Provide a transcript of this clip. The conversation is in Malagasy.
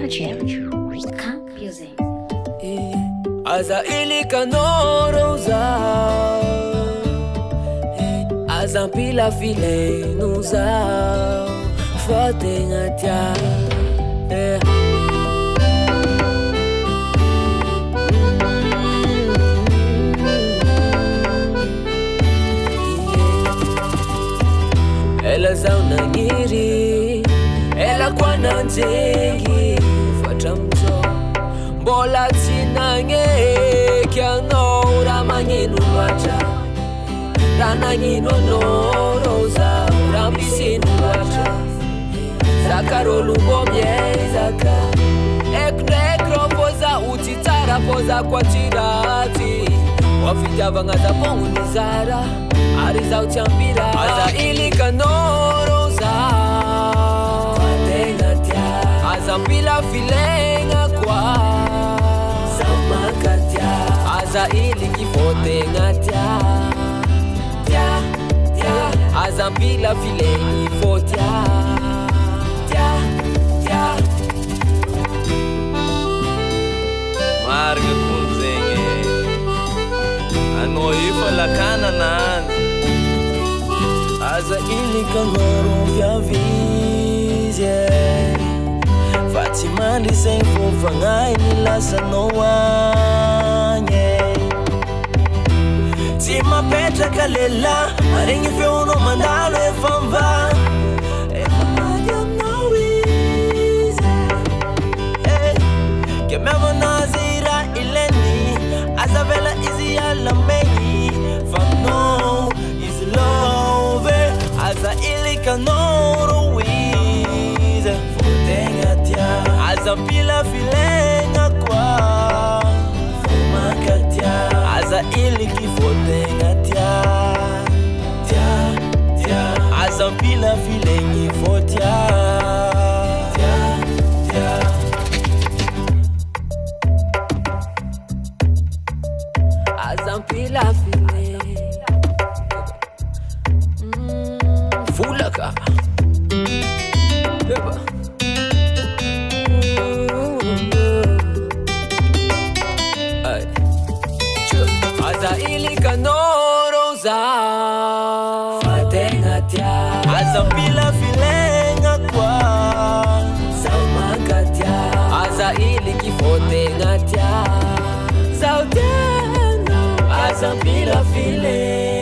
Belgium. Camp Music. Aza ili kanoroza Aza pila file nuza Fote ngatia Ela zauna ngiri Ela kwa nanjengi Fata mzo Bola tinange Kya no ramanginu wacha Rananginu no rosa Rambisinu wacha Zakarolu bomye zaka Ekro poza utitara poza kwa tirati Wafita vangaza pongu nizara Ariza utiambira Aza ilika no rosa Fatengatia Aza pila filenga kwa Samakatia Aza iliki fotengatia Tia, tia Aza pila filengi fotia Tia, tia Marga kunzenge Ano ifa lakana nani Aza ilika noro vya vizye Fatima liseng fofangai nilasa no wanye Tima petra kalela Maringi feuno mandalo e famba E mamadiam no wize Kememo nazira ileni Azavela izi alamei Fano is love Aza ilika noro wize Fotengatia Aza pila filenga kwa Fumakatia Aza iliki fotengatia Tia, tia Aza pila filengi fotia Tia, tia Aza pila filengi Fulaka Eba Aza ilika noroza Fatengatia Aza pila filenga kwa Samakatia Aza iliki fotengatia Sautena Aza pila filenga